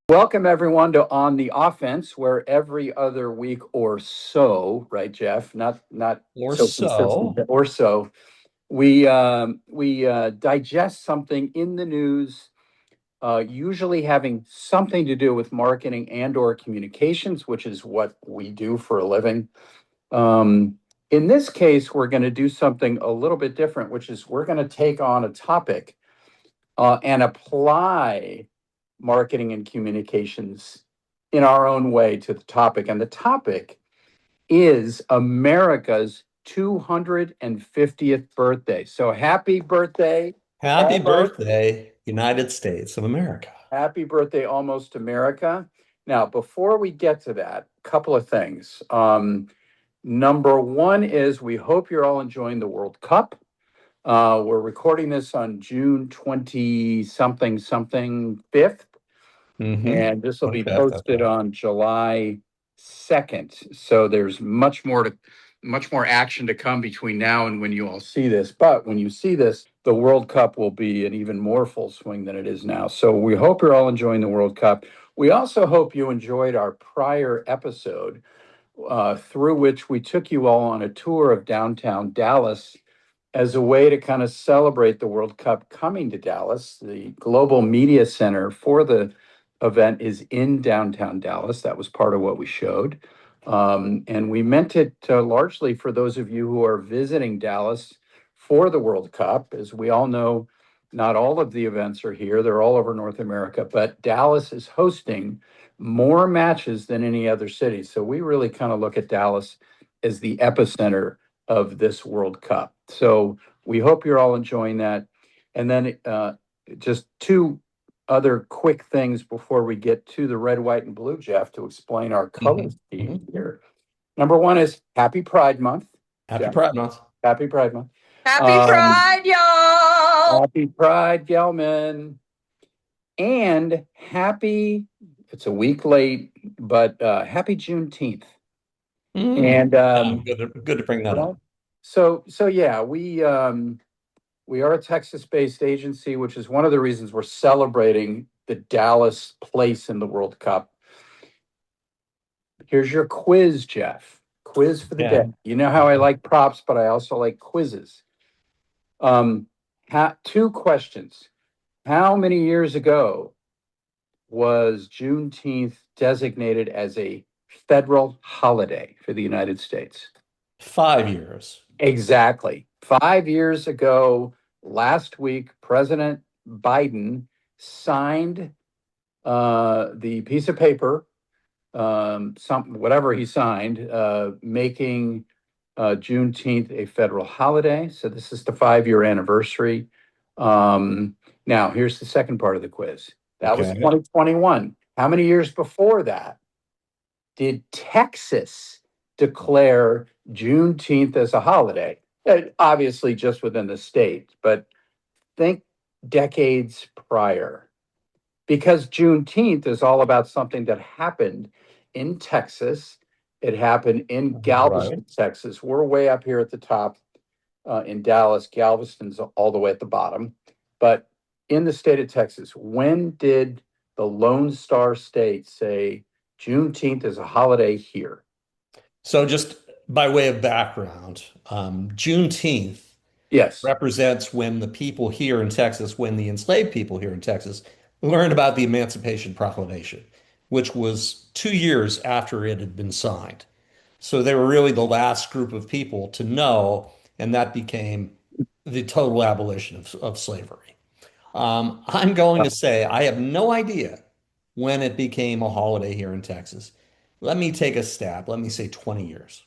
Welcome everyone to On the Offense, where every other week or so, right, Jeff? Not Or so consistent, so. or so. We digest something in the news, usually having something to do with marketing and/or communications, which is what we do for a living. Um, in this case, we're going to do something a little bit different, which is we're going to take on a topic and apply marketing and communications in our own way to the topic. And the topic is America's 250th birthday. So happy birthday. Happy Almost. birthday, United States of America. Happy birthday, almost America. Now, before we get to that, a couple of things. Number one is we hope you're all enjoying the World Cup. We're recording this on June 20 something 5th. Mm-hmm. And this will be 25th, that's posted right. on July 2nd. So there's much more action to come between now and when you all see this. But when you see this, the World Cup will be an even more full swing than it is now. So we hope you're all enjoying the World Cup. We also hope you enjoyed our prior episode, through which we took you all on a tour of downtown Dallas as a way to kind of celebrate the World Cup coming to Dallas. The global media center for the event is in downtown Dallas. That was part of what we showed. And we meant it largely for those of you who are visiting Dallas for the World Cup. As we all know, not all of the events are here, they're all over North America, but Dallas is hosting more matches than any other city. So we really kind of look at Dallas as the epicenter of this World Cup. So we hope you're all enjoying that. And then just two other quick things before we get to the red, white, and blue, Jeff, to explain our color Mm-hmm. scheme Mm-hmm. here. Number one is Happy Pride Month, Happy Jeff. Pride Month. Happy Pride Month. Happy Um, Pride, y'all! Happy Pride, Gelman. And it's a week late, but happy Juneteenth. And Yeah, good to bring that well, up. so yeah, we are a Texas-based agency, which is one of the reasons we're celebrating the Dallas place in the World Cup. Here's your quiz, Jeff. Quiz for the Yeah. day. You know how I like props, but I also like quizzes. Um, two questions. How many years ago was Juneteenth designated as a federal holiday for the United States? 5 years. Exactly. 5 years ago, last week, President Biden signed the piece of paper, whatever he signed, making Juneteenth a federal holiday. So this is the 5 year anniversary. Now, here's the second part of the quiz. That was Okay. 2021. How many years before that did Texas declare Juneteenth as a holiday? Obviously, just within the state, but think decades prior. Because Juneteenth is all about something that happened in Texas. It happened in Right. Galveston, Texas. We're way up here at the top in Dallas. Galveston's all the way at the bottom. But in the state of Texas, when did the Lone Star State say Juneteenth is a holiday here? So just by way of background, Juneteenth Yes. represents when the people here in Texas, when the enslaved people here in Texas learned about the Emancipation Proclamation, which was 2 years after it had been signed. So they were really the last group of people to know, and that became the total abolition of slavery. I'm going to say I have no idea when it became a holiday here in Texas. Let me take a stab. Let me say 20 years.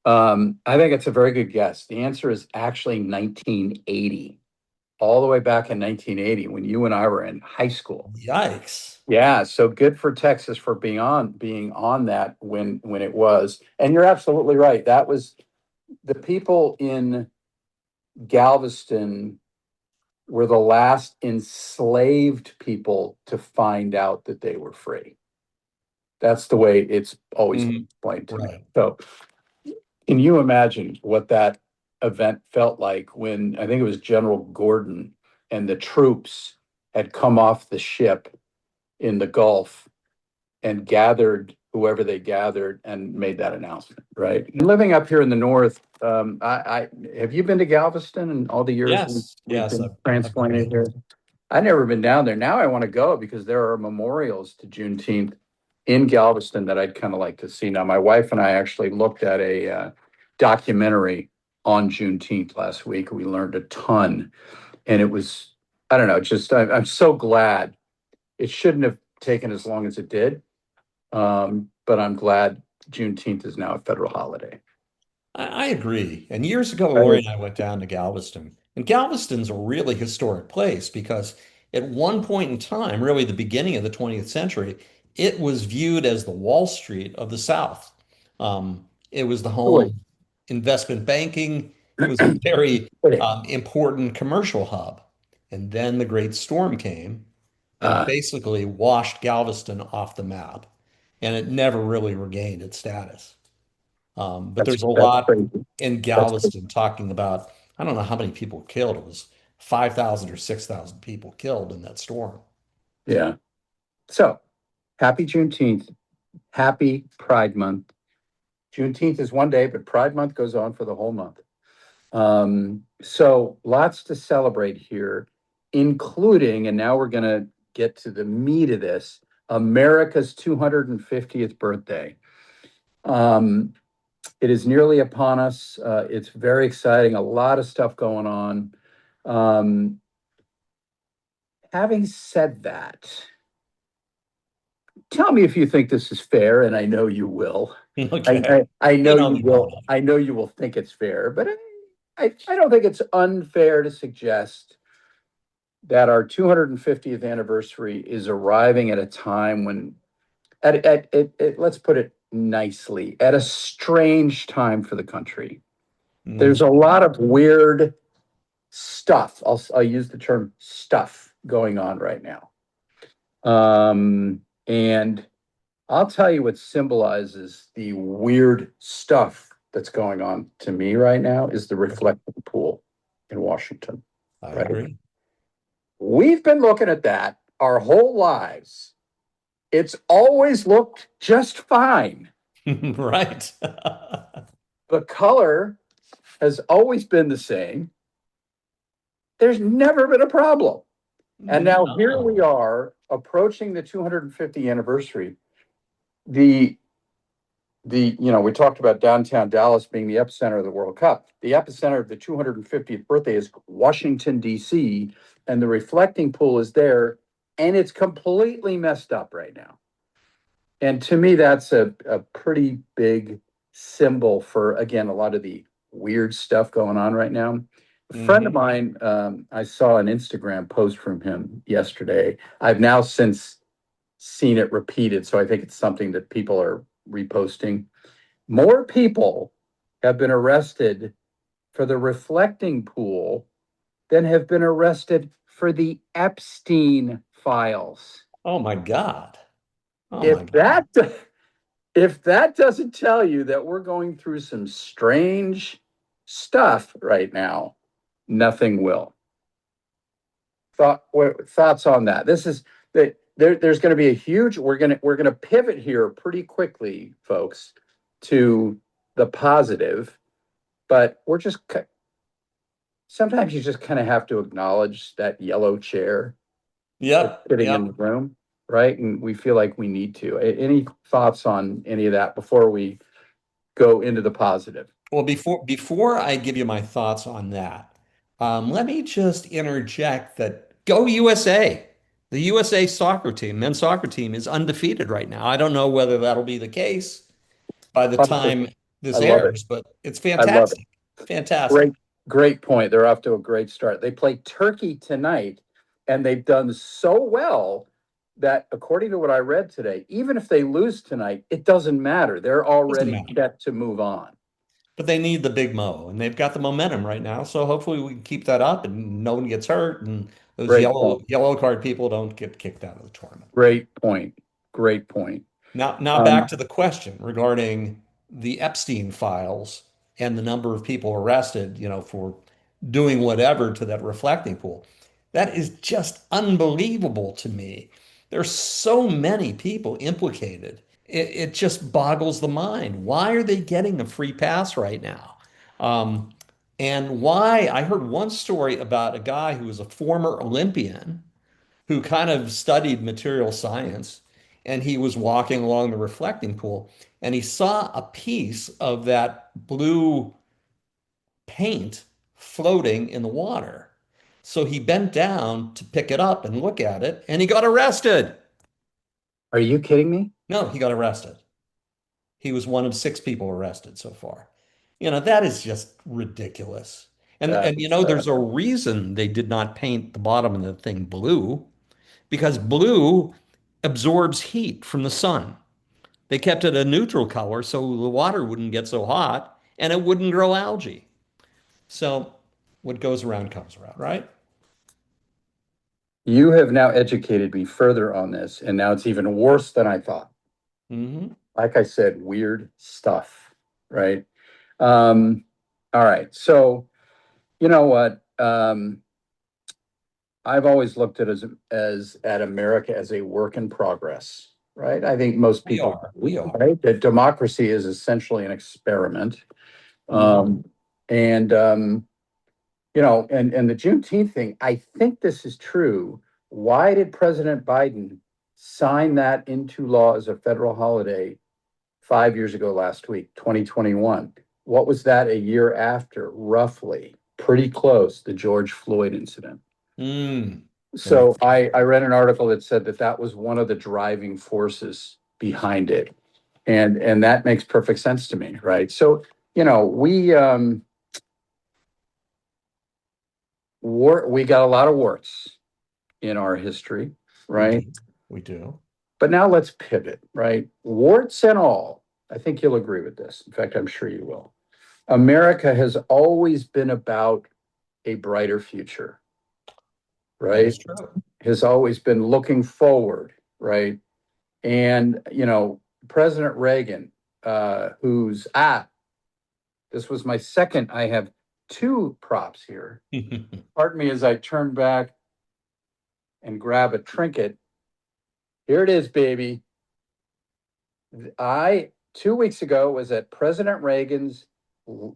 I think it's a very good guess. The answer is actually 1980, all the way back in 1980 when you and I were in high school. Yikes. Yeah, so good for Texas for being on that when it was. And you're absolutely right. That was the people in Galveston were the last enslaved people to find out that they were free. That's the way it's always been Mhm. explained to me. Right. So can you imagine what that event felt like when I think it was General Gordon and the troops had come off the ship in the Gulf and gathered whoever they gathered and made that announcement, right? And living up here in the north, I have you been to Galveston in all the years Yes, we've yes, been I've been transplanted there. here? I've never been down there. Now I want to go because there are memorials to Juneteenth in Galveston that I'd kind of like to see. Now, my wife and I actually looked at a documentary on Juneteenth last week. We learned a ton, and it was, I don't know, just I'm so glad. It shouldn't have taken as long as it did, but I'm glad Juneteenth is now a federal holiday. I agree. And years ago, Lori Right. and I went down to Galveston. And Galveston's a really historic place because at one point in time, really the beginning of the 20th century, it was viewed as the Wall Street of the South. It was the home Really? of investment banking. It was a very important commercial hub. And then the Great Storm came and Uh, basically washed Galveston off the map. And it never really regained its status. But there's a that's lot crazy. in That's crazy. Galveston talking about, I don't know how many people killed. It was 5,000 or 6,000 people killed in that storm. Yeah. So happy Juneteenth. Happy Pride Month. Juneteenth is one day, but Pride Month goes on for the whole month. So lots to celebrate here, including, and now we're going to get to the meat of this, America's 250th birthday. Um, it is nearly upon us. It's very exciting, a lot of stuff going on. Um, having said that, tell me if you think this is fair, and I know you will. Okay. I know You know you me well will. enough. I know you will think it's fair, but I don't think it's unfair to suggest that our 250th anniversary is arriving at a time when, let's put it nicely, at a strange time for the country. Mm, There's a lot of weird stuff. I'll use the term stuff going on right now. And I'll tell you what symbolizes the weird stuff that's going on to me right now is the reflecting pool in Washington, I right? agree. We've been looking at that our whole lives. It's always looked just fine. Right. The color has always been the same. There's never been a problem. And now here we No. are approaching the 250th anniversary. The we talked about downtown Dallas being the epicenter of the World Cup. The epicenter of the 250th birthday is Washington, D.C., and the reflecting pool is there, and it's completely messed up right now. And to me, that's a pretty big symbol for, again, a lot of the weird stuff going on right now. A friend of Hmm. mine, I saw an Instagram post from him yesterday. I've now since seen it repeated, so I think it's something that people are reposting. More people have been arrested for the reflecting pool than have been arrested for the Epstein files. Oh my God. Oh my If God. that if that doesn't tell you that we're going through some strange stuff right now, nothing will. Thoughts on that? This is that there's going to be a huge. We're going to pivot here pretty quickly, folks, to the positive. But we're just sometimes you just kind of have to acknowledge that yellow chair that's Yep. sitting in Yep. the room, right? And we feel like we need to. Any thoughts on any of that before we go into the positive? Well, before I give you my thoughts on that, let me just interject that go USA. The USA soccer team, men's soccer team, is undefeated right now. I don't know whether that'll be the case by the time I this love it. airs, but it's I love it. fantastic. Fantastic. Great, great point. They're off to a great start. They play Turkey tonight, and they've done so well that, according to what I read today, even if they lose tonight, it doesn't matter. They're Doesn't already matter. set to move on. But they need the big mo, and they've got the momentum right now. So hopefully we can keep that up, and no one gets hurt, and those Great point. yellow card people don't get kicked out of the tournament. Great point. Great point. Now back Um, to the question regarding the Epstein files and the number of people arrested, for doing whatever to that reflecting pool. That is just unbelievable to me. There's so many people implicated. It just boggles the mind. Why are they getting a free pass right now? Um, and why? I heard one story about a guy who was a former Olympian who kind of studied material science, and he was walking along the reflecting pool, and he saw a piece of that blue paint floating in the water. So he bent down to pick it up and look at it, and he got arrested. Are you kidding me? No, he got arrested. He was one of six people arrested so far. That is just ridiculous. And That and is, there's a reason they did not paint the bottom of the thing blue, because blue absorbs heat from the sun. They kept it a neutral color so the water wouldn't get so hot and it wouldn't grow algae. So what goes around comes around, right? you have now educated me further on this, and now it's even worse than I thought. Hmm. Like I said, weird stuff, right? Um, all right. So, you know what? I've always looked at as at America as a work in progress, right? I think most We people, are. We are. right, that democracy is essentially an experiment. Mhm. Um, and and the Juneteenth thing, I think this is true. Why did President Biden sign that into law as a federal holiday 5 years ago last week, 2021? What was that a year after, roughly? Pretty close, the George Floyd incident. Mm. That So makes I read an article that said that that was one of the driving forces behind it. And that makes perfect sense to me, right? So, we got a lot of warts in our history, we right? do. We do. But now let's pivot, right? Warts and all, I think you'll agree with this. In fact, I'm sure you will. America has always been about a brighter future, That right? is true. Has always been looking forward, right? And, President Reagan, this was my second, I have two props here. Pardon me as I turn back and grab a trinket. Here it is, baby. 2 weeks ago, was at President Reagan's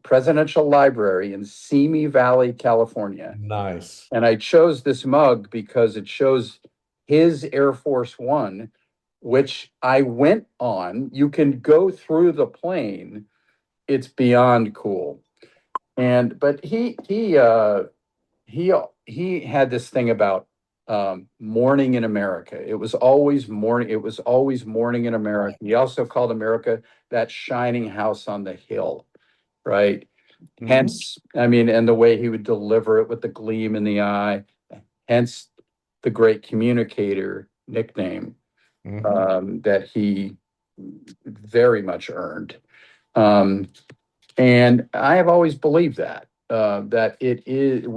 presidential library in Simi Valley, California. Nice. And I chose this mug because it shows his Air Force One, which I went on. You can go through the plane. It's beyond cool. But he had this thing about morning in America. It was always morning. It was always morning in America. Right. He also called America that shining house on the hill, right? Hmm. Hence, I mean, and the way he would deliver it with the gleam in the eye. Hence, the great communicator nickname Hmm. that he very much earned. Um, and I have always believed that it's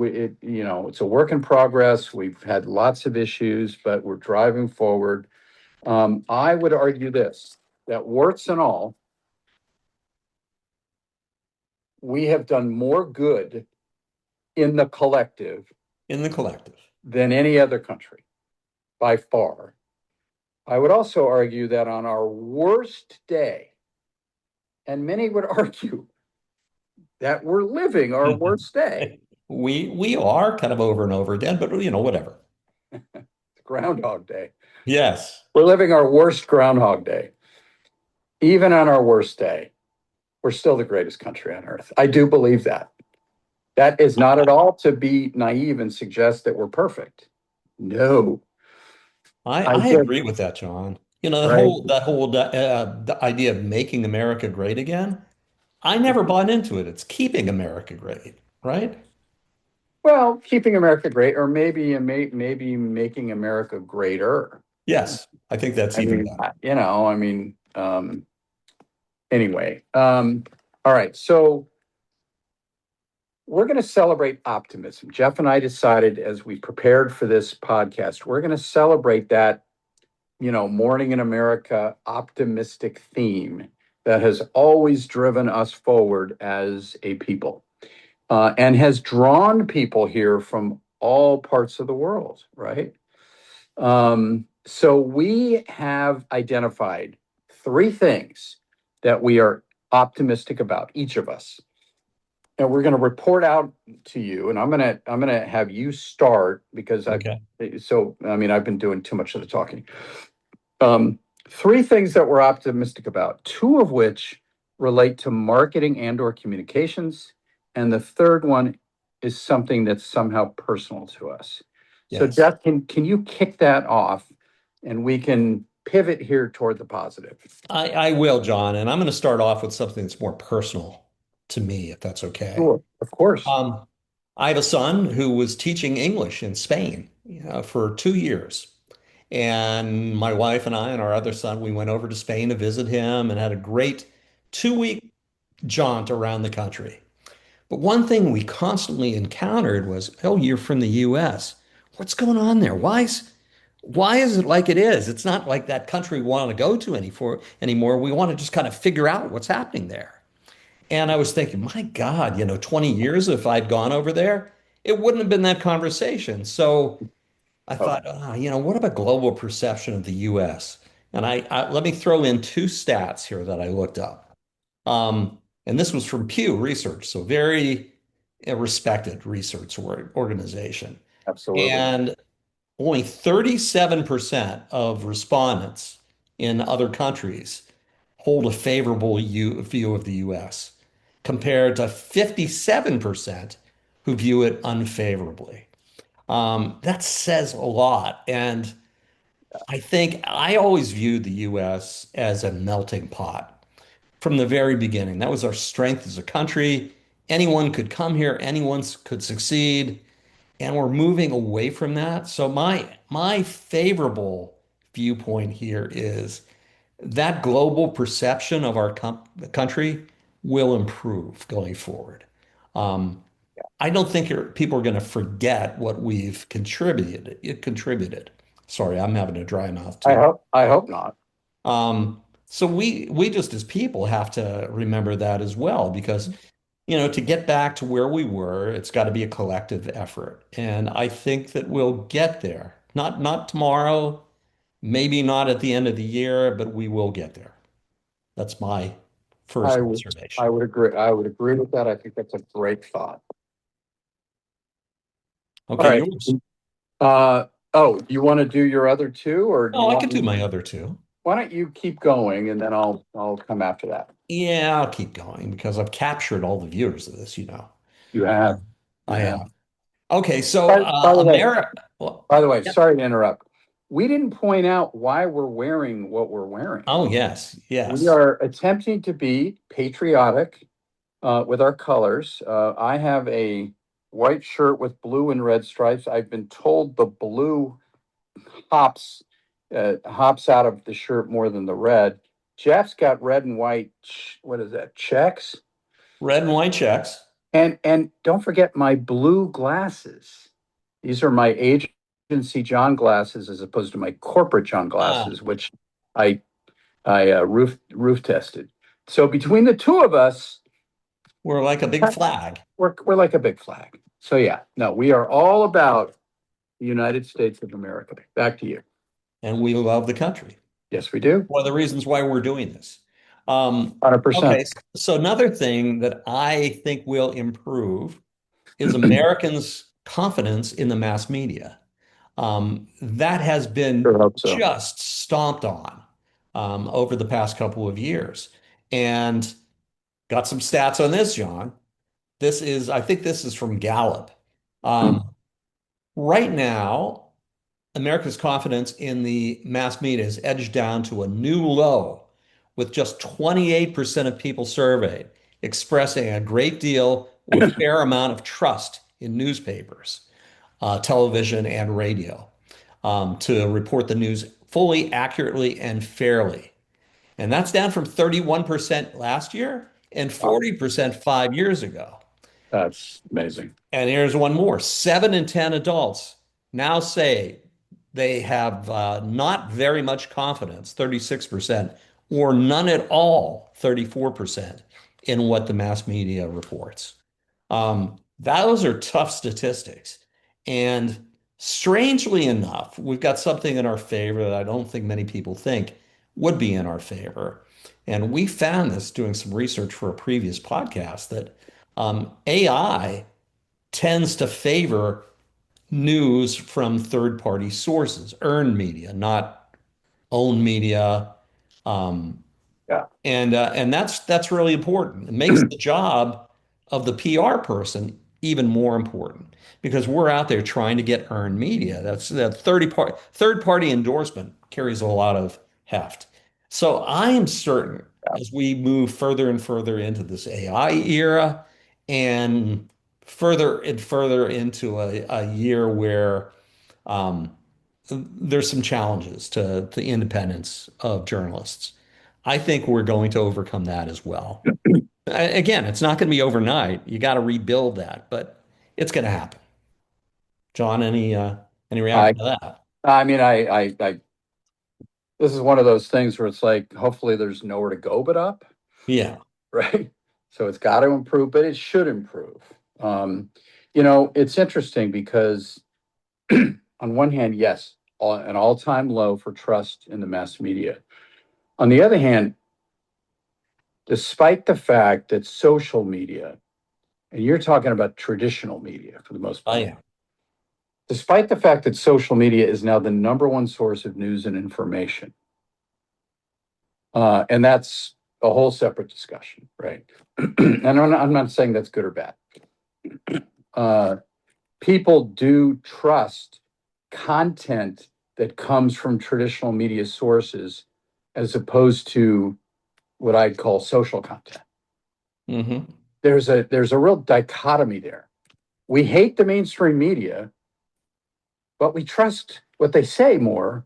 a work in progress. We've had lots of issues, but we're driving forward. I would argue this, that warts and all, we have done more good in the collective In the collective. than any other country by far. I would also argue that on our worst day, and many would argue that we're living our worst day, We are kind of over and over again, but whatever. it's Groundhog Day. Yes. We're living our worst Groundhog Day. Even on our worst day, we're still the greatest country on earth. I do believe that. That is not at all to be naive and suggest that we're perfect. No, I I just, agree with that, John. The right? whole the idea of making America great again. I never bought into it. It's keeping America great, right? Well, keeping America great, or maybe making America greater. Yes, I think that's I even mean, better. anyway. All right. So we're going to celebrate optimism. Jeff and I decided as we prepared for this podcast, we're going to celebrate that, Morning in America optimistic theme that has always driven us forward as a people, and has drawn people here from all parts of the world, right? So we have identified three things that we are optimistic about, each of us. And we're going to report out to you, and I'm going to have you start because Okay. I mean I've been doing too much of the talking. Um, Three things that we're optimistic about, two of which relate to marketing and or communications, and the third one is something that's somehow personal to us. So Yes. Jeff, can you kick that off and we can pivot here toward the positive? I will, John, and I'm going to start off with something that's more personal to me, if that's okay. Sure, of course. Um, I have a son who was teaching English in Spain, for 2 years. And my wife and I and our other son, we went over to Spain to visit him and had a great 2 week jaunt around the country. But one thing we constantly encountered was, oh, you're from the US. What's going on there? Why is it like it is? It's not like that country we want to go to anymore. We want to just kind of figure out what's happening there. And I was thinking, my God, 20 years if I'd gone over there, it wouldn't have been that conversation. So I Oh, thought, what about global perception of the US? And let me throw in two stats here that I looked up. And this was from Pew Research, so very respected research organization. absolutely. And only 37% of respondents in other countries hold a favorable view of the US, compared to 57% who view it unfavorably. That says a lot. And I think I always viewed the US as a melting pot from the very beginning. That was our strength as a country. Anyone could come here, anyone could succeed, and we're moving away from that. So my favorable viewpoint here is that global perception of our country will improve going forward. Um, I don't think people are going to forget what we've contributed. It contributed. Sorry, I'm having a dry mouth too. I hope not. So we just as people have to remember that as well, because to get back to where we were, it's got to be a collective effort, and I think that we'll get there. Not tomorrow, maybe not at the end of the year, but we will get there. That's my first I would observation. I would agree. I would agree with that. I think that's a great thought. All Okay, right. yours. Oh, you want to do your other two, or do you Oh, I want could do me? my other two. Why don't you keep going and then I'll come after that. Yeah, I'll keep going because I've captured all the viewers of this. You have, you I have. have. Okay, so By the way, America. Well, yeah. sorry to interrupt. We didn't point out why we're wearing what we're wearing. Oh, yes, We yes. are attempting to be patriotic with our colors. I have a white shirt with blue and red stripes. I've been told the blue hops hops out of the shirt more than the red. Jeff's got red and white. What is that? Checks. Red and white checks. And don't forget my blue glasses. These are my agency John glasses as opposed to my corporate John Ah, glasses, which I I roof tested. So between the two of us, we're like a big flag, we're like a big flag. So yeah, no, we are all about the United States of America. Back to you. and we love the country. Yes, we do. One of the reasons why we're doing this. one Hundred Okay, percent. so another thing that I think will improve is Americans' confidence in the mass media. That has Sure been hope so. just stomped on over the past couple of years. And got some stats on this, John. I think this is from Gallup. Um, right now, America's confidence in the mass media has edged down to a new low, with just 28% of people surveyed expressing a great deal or fair amount of trust in newspapers, television, and radio to report the news fully, accurately, and fairly. And that's down from 31% last year and Wow, 40% 5 years ago. that's amazing. And here's one more. 7 in 10 adults now say they have not very much confidence, 36%, or none at all, 34%, in what the mass media reports. Those are tough statistics. And Strangely enough, we've got something in our favor that I don't think many people think would be in our favor. And we found this doing some research for a previous podcast that AI tends to favor news from third-party sources, earned media, not owned media. Um, Yeah. and that's really important. It makes the job of the PR person even more important because we're out there trying to get earned media. That's that 30 third party endorsement carries a lot of heft. So I am certain as we move further and further into this AI era and further and further into a year where um, there's some challenges to the independence of journalists. I think we're going to overcome that as well. Again, it's not going to be overnight. You got to rebuild that, but it's going to happen. John, any I reaction to that? I mean I this is one of those things where it's like hopefully there's nowhere to go but up, Yeah. right? So it's got to improve, but it should improve. Um, it's interesting because on one hand, yes, an all-time low for trust in the mass media. On the other hand, despite the fact that social media, and you're talking about traditional media for the most Oh part, yeah. despite the fact that social media is now the number one source of news and information, and that's a whole separate discussion, right? And I'm not saying that's good or bad. Uh, People do trust content that comes from traditional media sources as opposed to what I'd call social content. Hmm. There's a real dichotomy there. We hate the mainstream media, but we trust what they say more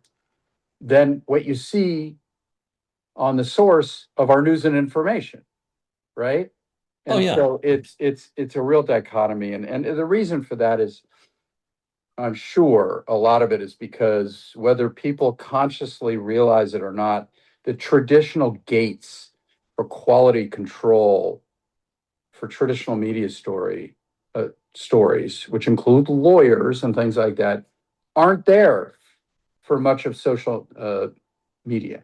than what you see on the source of our news and information, right? Oh And yeah. so it's a real dichotomy, and the reason for that is I'm sure a lot of it is because whether people consciously realize it or not, the traditional gates for quality control for traditional media stories, which include lawyers and things like that, aren't there for much of social media,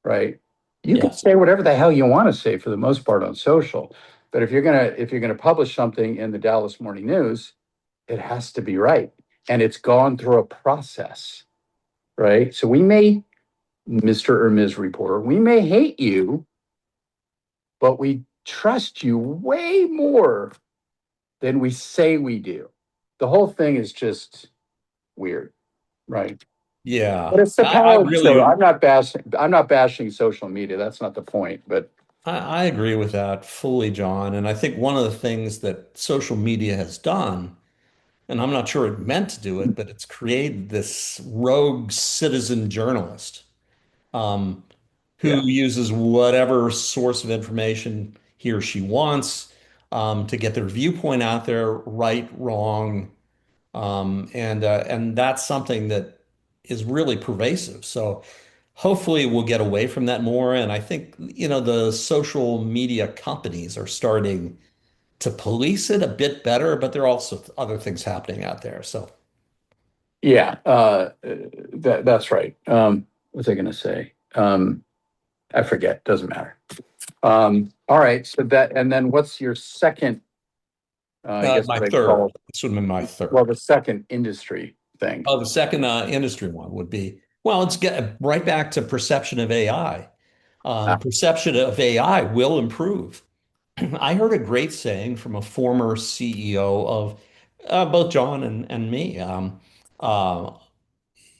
right? You can Yeah. say whatever the hell you want to say for the most part on social, but if you're gonna publish something in the Dallas Morning News, it has to be right, and it's gone through a process, right? So we may, Mr. or Ms. Reporter, we may hate you, but we trust you way more than we say we do. The whole thing is just weird, right? But Yeah. it's the I power. So really I'm not bashing social media. That's not the point. But I agree with that fully, John. And I think one of the things that social media has done, and I'm not sure it meant to do it, but it's created this rogue citizen journalist. Um, who yeah, uses whatever source of information he or she wants to get their viewpoint out there, right, wrong, and that's something that is really pervasive. So hopefully we'll get away from that more. And I think, the social media companies are starting to police it a bit better, but there are also other things happening out there. So yeah, that's right. What was I going to say? I forget. Doesn't matter. All right. So and then what's your second? I guess my what I third, call this would have been my well, third. the second industry thing. Oh, the second industry one would be, well, let's get right back to perception of AI. Ah, Perception of AI will improve. I heard a great saying from a former CEO of both John and me. Uh,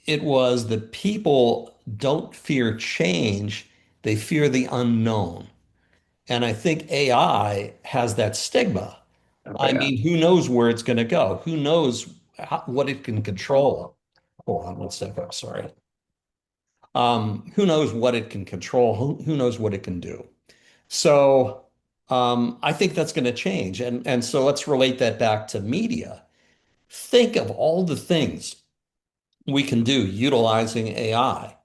it was that people don't fear change, they fear the unknown. And I think AI has that stigma. oh I yeah. mean, who knows where it's going to go? Who knows what it can control? Hold on one second. I'm sorry. Who knows what it can control? Who knows what it can do? So I think that's going to change. And so let's relate that back to media. Think of all the things we can do utilizing AI,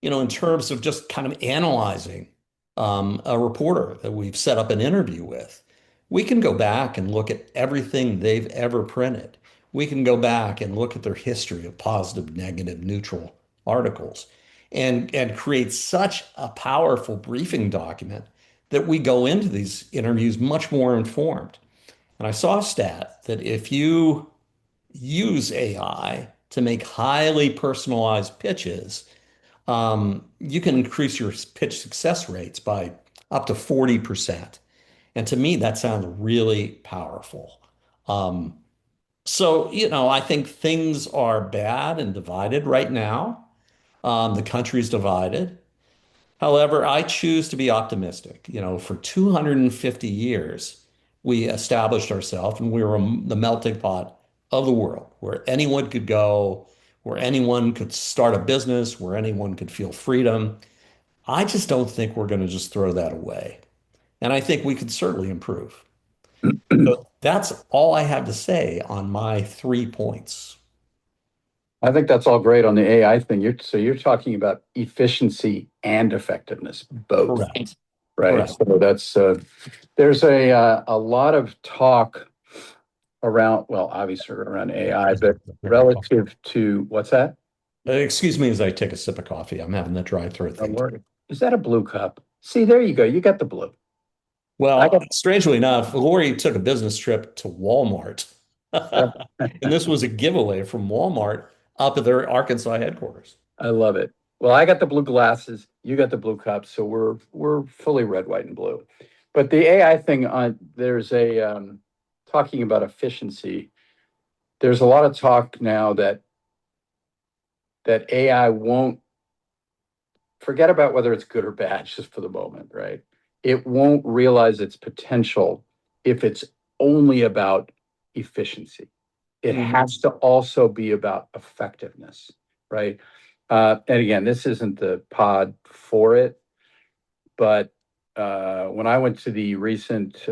in terms of just kind of analyzing a reporter that we've set up an interview with. We can go back and look at everything they've ever printed. we can go back and look at their history of positive, negative, neutral articles and create such a powerful briefing document that we go into these interviews much more informed. And I saw a stat that if you use AI to make highly personalized pitches, you can increase your pitch success rates by up to 40%. And to me, that sounds really powerful. Um, I think things are bad and divided right now. The country's divided. However, I choose to be optimistic. For 250 years, we established ourselves and we were the melting pot of the world where anyone could go, where anyone could start a business, where anyone could feel freedom. I just don't think we're going to just throw that away. And I think we could certainly improve. So that's all I have to say on my 3 points. I think that's all great on the AI thing. So you're talking about efficiency and effectiveness, both, Correct. right? Correct. So that's there's a lot of talk around, well, obviously around AI, but relative to what's that? Excuse me as I take a sip of coffee. I'm having that dry throat Don't thing. worry. Is that a blue cup? See, there you go. You got the blue. I Well, got. strangely enough, Lori took a business trip to Walmart. And this was a giveaway from Walmart up at their Arkansas headquarters. I love it. Well, I got the blue glasses. You got the blue cups, so we're fully red, white, and blue. But the AI thing on there's a talking about efficiency. There's a lot of talk now that AI won't forget about whether it's good or bad just for the moment, right? It won't realize its potential if it's only about efficiency. It Mhm. has to also be about effectiveness, right? And again, this isn't the pod for it, but when I went to the recent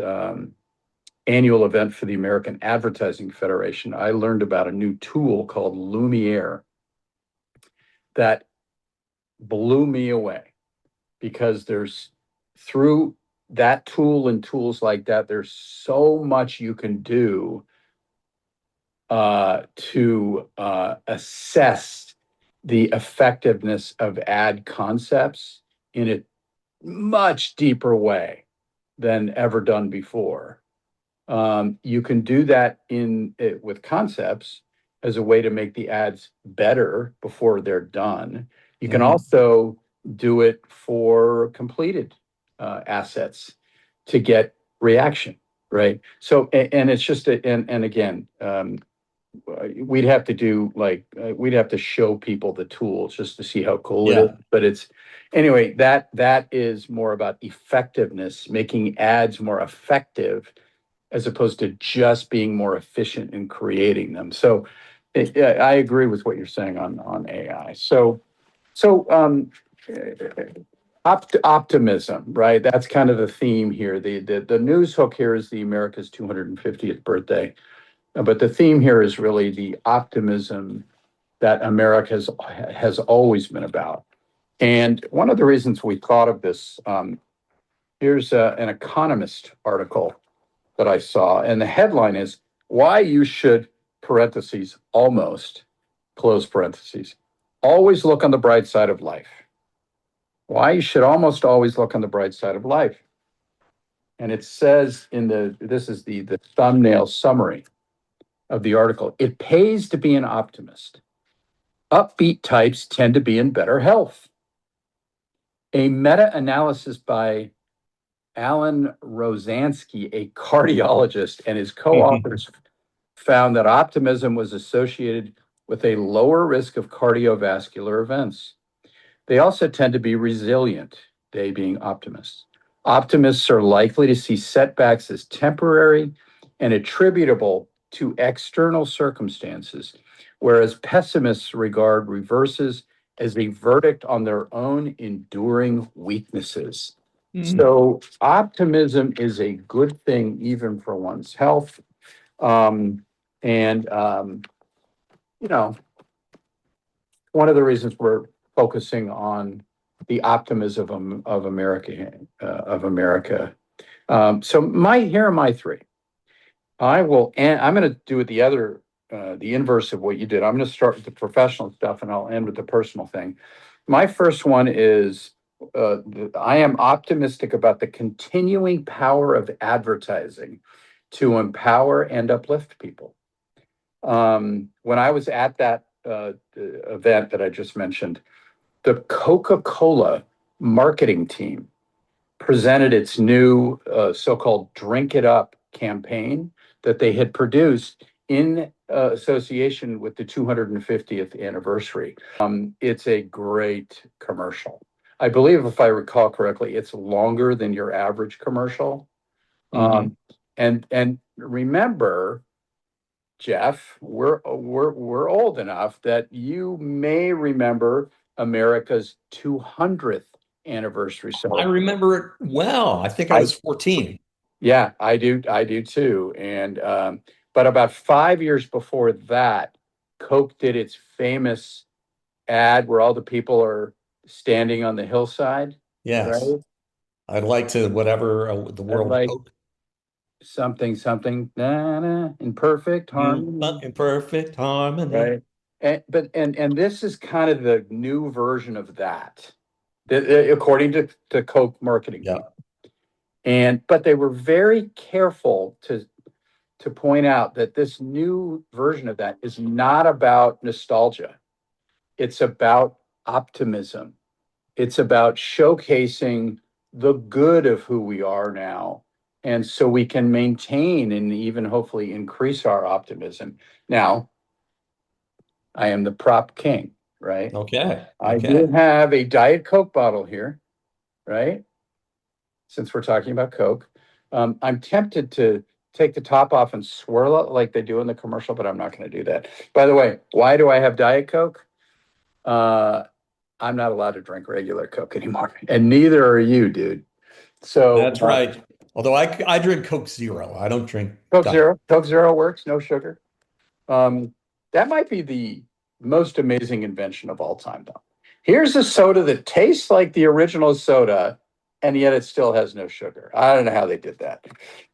annual event for the American Advertising Federation, I learned about a new tool called Lumiere that blew me away because there's through that tool and tools like that, there's so much you can do to assess the effectiveness of ad concepts in a much deeper way than ever done before. You can do that in it with concepts as a way to make the ads better before they're done. You can Mhm. also do it for completed assets to get reaction, right? So, and it's just, and again, we'd have to do like, we'd have to show people the tools just to see how cool it is. Yeah. But it's, anyway, that is more about effectiveness, making ads more effective as opposed to just being more efficient in creating them. So I agree with what you're saying on AI. Optimism, right? That's kind of the theme here. The news hook here is the America's 250th birthday, but the theme here is really the optimism that America has always been about. And one of the reasons we thought of this, here's an Economist article that I saw, and the headline is why you should parentheses almost close parentheses always look on the bright side of life. Why you should almost always look on the bright side of life. And it says in this is the thumbnail summary of the article. It pays to be an optimist. Upbeat types tend to be in better health. A meta-analysis by Alan Rosansky, a cardiologist, and his co-authors found that optimism was associated with a lower risk of cardiovascular events. They also tend to be resilient, they being optimists. Optimists are likely to see setbacks as temporary and attributable to external circumstances, whereas pessimists regard reverses as a verdict on their own enduring weaknesses. Mhm. So, optimism is a good thing even for one's health. And you know, one of the reasons we're focusing on the optimism of America of America. So my here are my three. I'm going to do it the other the inverse of what you did. I'm going to start with the professional stuff and I'll end with the personal thing. My first one is I am optimistic about the continuing power of advertising to empower and uplift people. When I was at that event that I just mentioned, the Coca-Cola marketing team presented its new so-called Drink It Up campaign that they had produced in association with the 250th anniversary. It's a great commercial. I believe, if I recall correctly, it's longer than your average commercial. Hmm. And remember, Jeff, we're old enough that you may remember America's 200th anniversary I celebration. remember it well. I think I I was 14. Yeah, I do too. And but about 5 years before that, Coke did its famous ad where all the people are standing on the hillside, Yes. right? I'd like to whatever the I'd world like Coke something, something, na, na, in perfect harmony, in perfect harmony. right? And this is kind of the new version of that, according to Coke marketing Yeah. people. And but they were very careful to point out that this new version of that is not about nostalgia. It's about optimism. It's about showcasing the good of who we are now. And so we can maintain and even hopefully increase our optimism. Now, I am the prop king, right? Okay. I do Okay. have a Diet Coke bottle here, right? Since we're talking about Coke. I'm tempted to take the top off and swirl it like they do in the commercial, but I'm not going to do that. By the way, why do I have Diet Coke? Uh, I'm not allowed to drink regular Coke anymore, and neither are you, dude. So That's right. Although I drink Coke Zero. I don't drink Diet. Coke Zero works, no sugar. Um, that might be the most amazing invention of all time, though. Here's a soda that tastes like the original soda, and yet it still has no sugar. I don't know how they did that.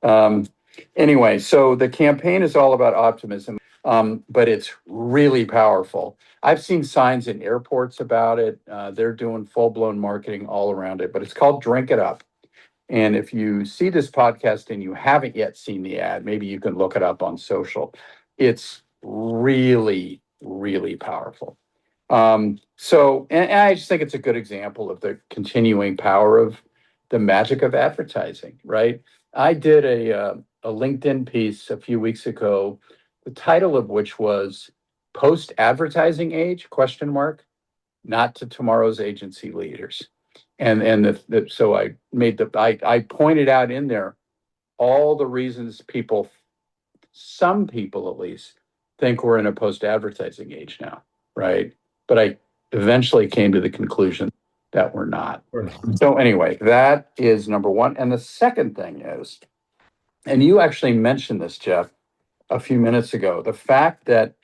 Um, anyway, so the campaign is all about optimism, but it's really powerful. I've seen signs in airports about it. They're doing full blown marketing all around it, but it's called Drink It Up. And if you see this podcast and you haven't yet seen the ad, maybe you can look it up on social. It's really, really powerful. And I just think it's a good example of the continuing power of the magic of advertising, right? I did a LinkedIn piece a few weeks ago, the title of which was "Post Advertising Age?" question mark, not to tomorrow's agency leaders. So I pointed out in there all the reasons people, some people at least, think we're in a post advertising age now, right? But I eventually came to the conclusion that we're not. Or not. So anyway, that is number one. And the second thing is, and you actually mentioned this, Jeff, a few minutes ago, the fact that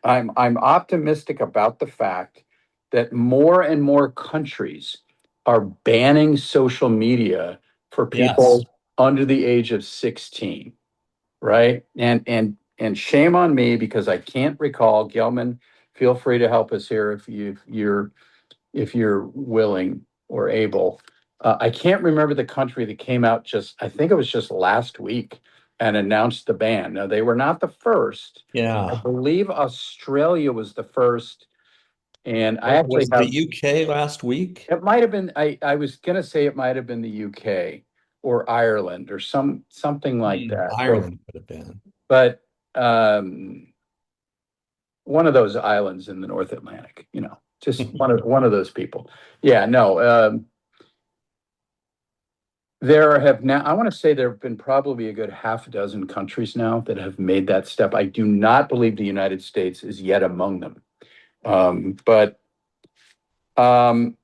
I'm optimistic about the fact that more and more countries are banning social media for Yes. people under the age of 16, right? And shame on me because I can't recall. Gelman, feel free to help us here if you're willing or able. I can't remember the country that came out just, I think it was just last week and announced the ban. Now, they were not the first. I Yeah. believe Australia was the first. And I actually Was the have, UK last week? it might have been, I was going to say it might have been the UK or Ireland or something like that. Ireland could have been. But one of those islands in the North Atlantic, just one of those people. Yeah, no, there have now, I want to say there have been probably a good half a dozen countries now that have made that step. I do not believe the United States is yet among them. But um,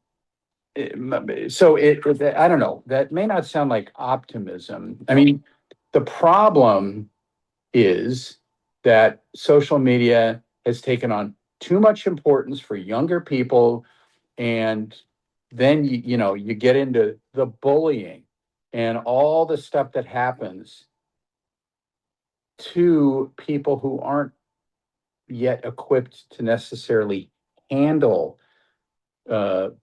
I don't know. That may not sound like optimism. I mean, the problem is that social media has taken on too much importance for younger people, and then you get into the bullying and all the stuff that happens to people who aren't yet equipped to necessarily handle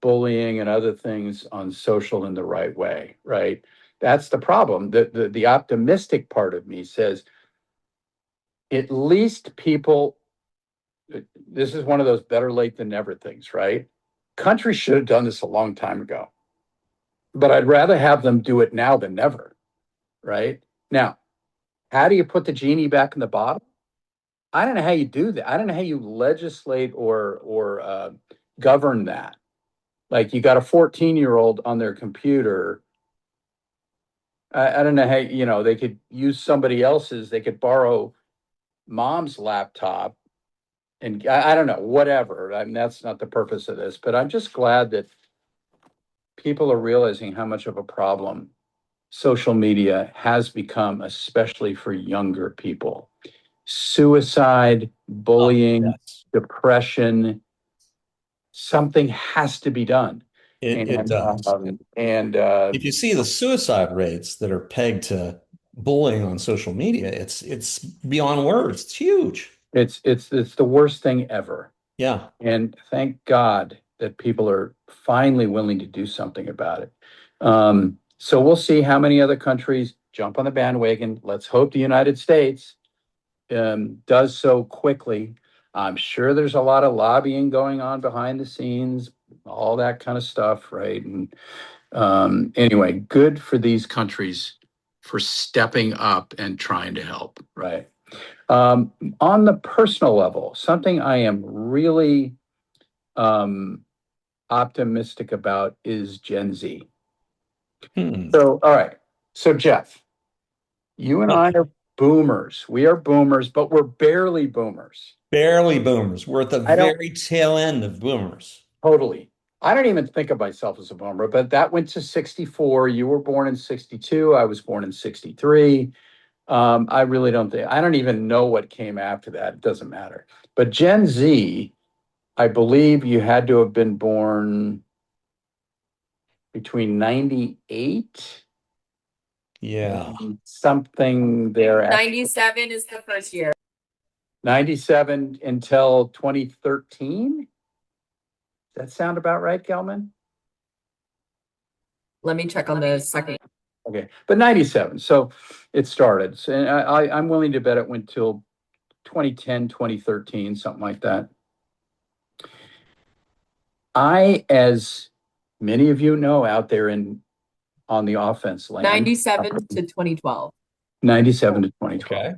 bullying and other things on social in the right way, right? That's the problem. The optimistic part of me says at least people, this is one of those better late than never things, right? Countries should have done this a long time ago, but I'd rather have them do it now than never, right? Now, how do you put the genie back in the bottle? I don't know how you do that. I don't know how you legislate or govern that. Like you got a 14-year-old on their computer. I don't know how, they could use somebody else's, they could borrow mom's laptop and I don't know, whatever. I mean, that's not the purpose of this, but I'm just glad that people are realizing how much of a problem social media has become, especially for younger people. Suicide, Oh, bullying, yes, depression, something has to be done. it And does. If you see the suicide rates that are pegged to bullying on social media, it's beyond words. It's huge. it's the worst thing ever. Yeah. And thank God that people are finally willing to do something about it. So we'll see how many other countries jump on the bandwagon. Let's hope the United States does so quickly. I'm sure there's a lot of lobbying going on behind the scenes, all that kind of stuff, right? And anyway, good for these countries for stepping up and trying to help, right? Um, on the personal level, something I am really um, optimistic about is Gen Z. Hmm. So, all right. So, Jeff, you and I are boomers. We are boomers, but we're barely boomers. Barely boomers. We're at the I don't very tail end of boomers. totally. I don't even think of myself as a boomer, but that went to 64. You were born in 62. I was born in 63. I really don't think, I don't even know what came after that. It doesn't matter. But Gen Z, I believe you had to have been born between 98 Yeah. and something there. 97 is the first year. 97 until 2013. Does that sound about right, Gelman? Let me check on the second. Okay, but 97. So it started. So, and I'm willing to bet it went till 2010, 2013, something like that. As many of you know out there on the offense land, 97 to 2012. 97 to 2012.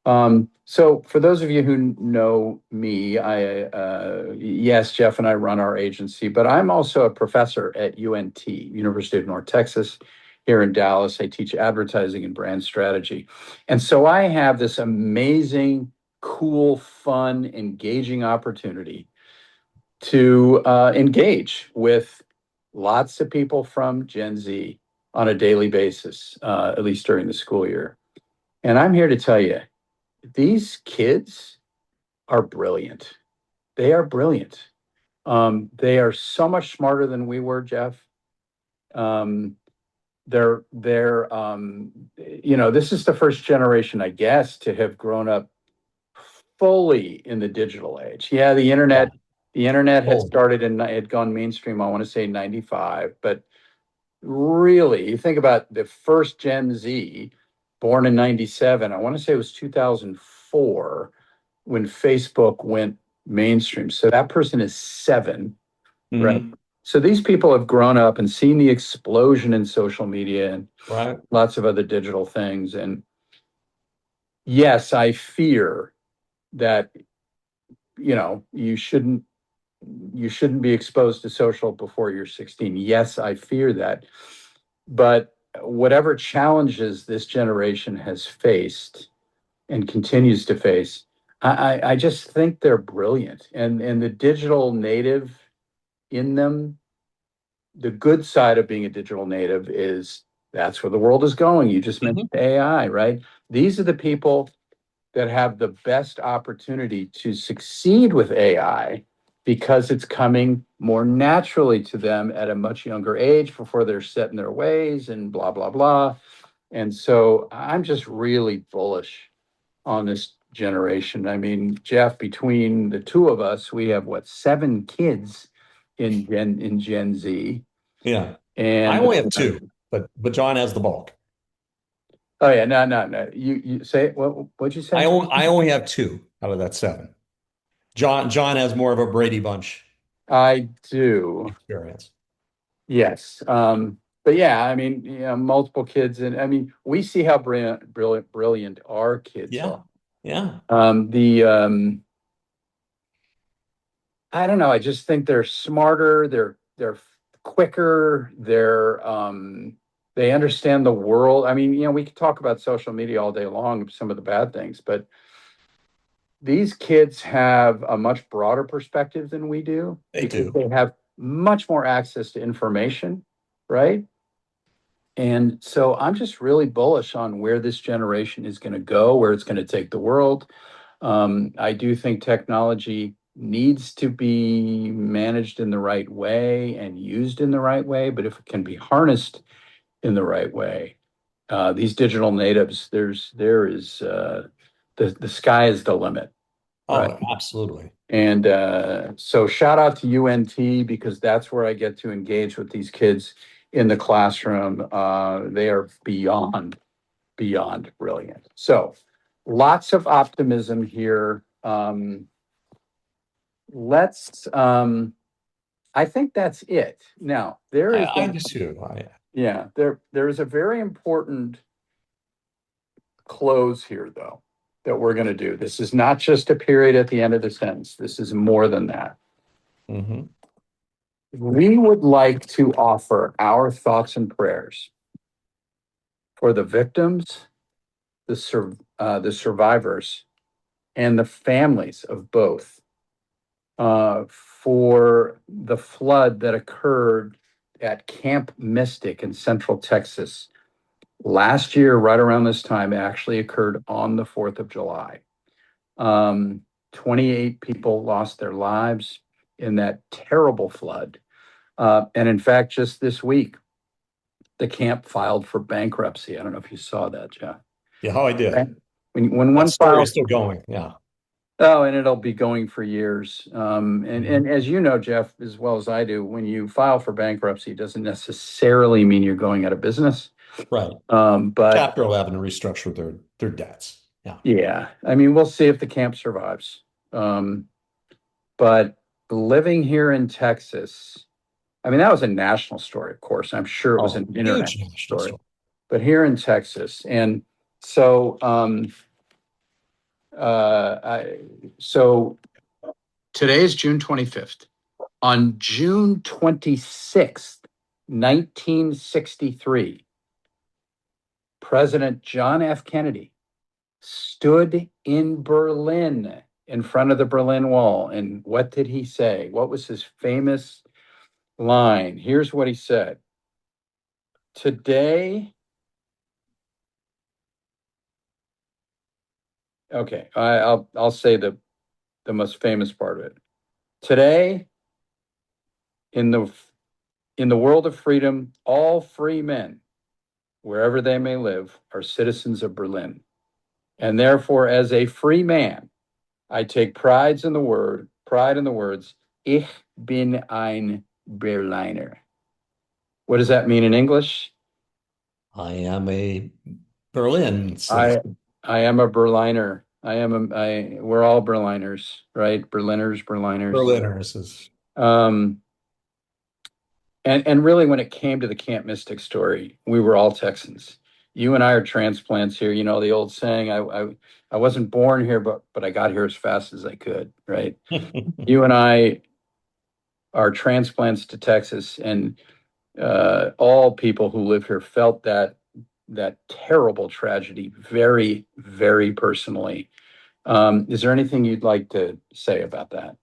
Okay. So for those of you who know me, yes, Jeff and I run our agency, but I'm also a professor at UNT, University of North Texas, here in Dallas. I teach advertising and brand strategy. And so I have this amazing, cool, fun, engaging opportunity to engage with lots of people from Gen Z on a daily basis, at least during the school year. And I'm here to tell you, these kids are brilliant. They are brilliant. They are so much smarter than we were, Jeff. Um, this is the first generation, I guess, to have grown up fully in the digital age. Yeah, the internet had Oh, started and had gone mainstream, I want to say 95, but really, you think about the first Gen Z born in 97, I want to say it was 2004 when Facebook went mainstream. So that person is 7, right? mhm. So these people have grown up and seen the explosion in social media and Right. lots of other digital things. And yes, I fear that, you shouldn't be exposed to social before you're 16. Yes, I fear that. But whatever challenges this generation has faced and continues to face, I just think they're brilliant. And the digital native in them, the good side of being a digital native is that's where the world is going. You just Mhm. mentioned AI, right? These are the people that have the best opportunity to succeed with AI because it's coming more naturally to them at a much younger age before they're set in their ways and blah, blah, blah. And so I'm just really bullish on this generation. I mean, Jeff, between the two of us, we have what, seven kids in Gen Z. Yeah. I And only have two, but John has the bulk. oh yeah, no. You say what'd you say? I only have two out of that seven. John has more of a Brady Bunch I do. experience. Yes. But yeah, I mean, multiple kids, and I mean, we see how brilliant our kids Yeah. are. Yeah. The I don't know. I just think they're smarter. They're quicker. They understand the world. I mean, we could talk about social media all day long, some of the bad things, but these kids have a much broader perspective than we do They because do. they have much more access to information, right? And so I'm just really bullish on where this generation is going to go, where it's going to take the world. I do think technology needs to be managed in the right way and used in the right way, but if it can be harnessed in the right way, these digital natives, there is the sky is the limit, right? Oh, absolutely. And so shout out to UNT because that's where I get to engage with these kids in the classroom. They are beyond brilliant. So lots of optimism here. Let's I think that's it. Now, I do too. there is a very important close here though that we're going to do. This is not just a period at the end of the sentence. This is more than that. Mhm. We would like to offer our thoughts and prayers for the victims, the survivors, and the families of both for the flood that occurred at Camp Mystic in Central Texas last year, right around this time. It actually occurred on the 4th of July. 28 people lost their lives in that terrible flood. And in fact, just this week, the camp filed for bankruptcy. I don't know if you saw that, Jeff. Yeah, how I Right? did. When That one story is files, still going. Yeah. oh, and it'll be going for years. And Mhm. as you know, Jeff, as well as I do, when you file for bankruptcy, it doesn't necessarily mean you're going out of business. Right. But Chapter 11 to restructure their debts. Yeah. yeah, I mean, we'll see if the camp survives. Um, but living here in Texas, I mean, that was a national story, of course. I'm sure it was Oh, an huge international national story, story. but here in Texas, and so I so today is June 25th. On June 26th, 1963, President John F. Kennedy stood in Berlin in front of the Berlin Wall. And what did he say? What was his famous line? Here's what he said. Today, okay, I'll say the most famous part of it. Today, in the in the world of freedom, all free men, wherever they may live, are citizens of Berlin. And therefore, as a free man, I take pride in the words, Ich bin ein Berliner. What does that mean in English? I am a Berlin I citizen. I am a Berliner. We're all Berliners, right? Berliners. Berliners is Um, and really when it came to the Camp Mystic story, we were all Texans. You and I are transplants here. You know the old saying, I wasn't born here, but I got here as fast as I could, right? You and I are transplants to Texas, and all people who live here felt that terrible tragedy very, very personally. Is there anything you'd like to say about that?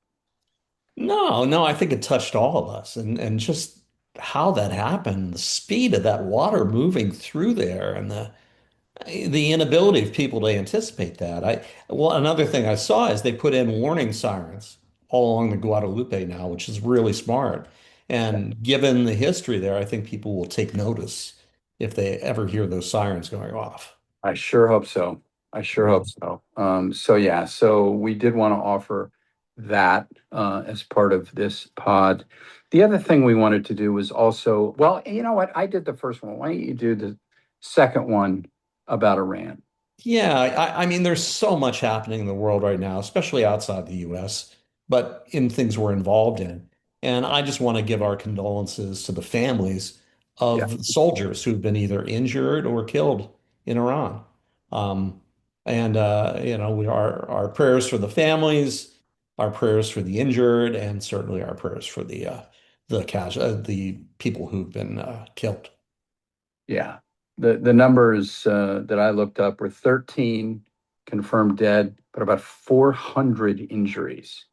No, I think it touched all of us and just how that happened, the speed of that water moving through there and the inability of people to anticipate that. Well, another thing I saw is they put in warning sirens all along the Guadalupe now, which is really smart. And given the history there, I think people will take notice if they ever hear those sirens going off. I sure hope so. I sure hope so. So yeah, so we did want to offer that as part of this pod. The other thing we wanted to do was also, well, you know what? I did the first one. Why don't you do the second one about Iran? Yeah, I mean, there's so much happening in the world right now, especially outside the US, but in things we're involved in. And I just want to give our condolences to the families Yeah, of soldiers who've been either injured or killed in Iran. Um, our prayers for the families, our prayers for the injured, and certainly our prayers for the people who've been killed. yeah. The numbers that I looked up were 13 confirmed dead, but about 400 injuries.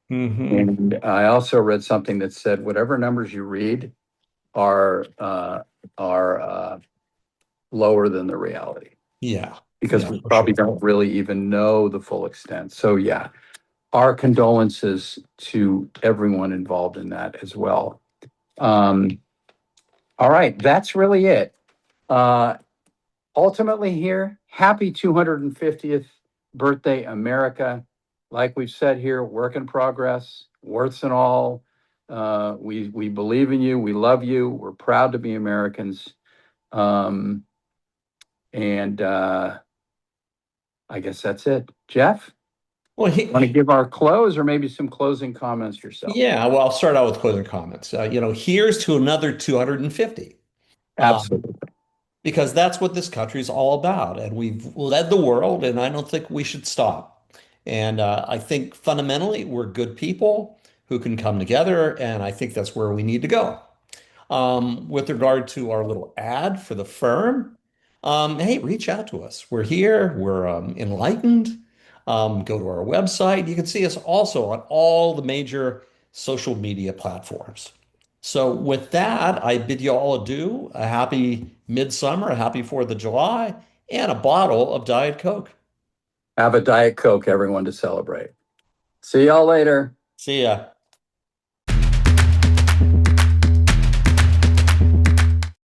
Hmm. And I also read something that said whatever numbers you read are lower than the reality Yeah, because yeah, we for probably sure. don't really even know the full extent. So yeah, our condolences to everyone involved in that as well. Um, all right, that's really it. Uh, Ultimately here, happy 250th birthday, America. Like we've said here, work in progress, warts and all. We believe in you. We love you. We're proud to be Americans. Um, and I guess that's it. Jeff, Well, want to give our close or maybe some closing comments yourself? yeah, well, I'll start out with closing comments. Here's to another 250, um, Absolutely. because that's what this country is all about. And we've led the world, and I don't think we should stop. And I think fundamentally, we're good people who can come together, and I think that's where we need to go. With regard to our little ad for the firm, hey, reach out to us. We're here. We're enlightened. Go to our website. You can see us also on all the major social media platforms. So with that, I bid you all adieu. A happy midsummer, a happy 4th of July, and a bottle of Diet Coke. Have a Diet Coke, everyone, to celebrate. See y'all later. See ya.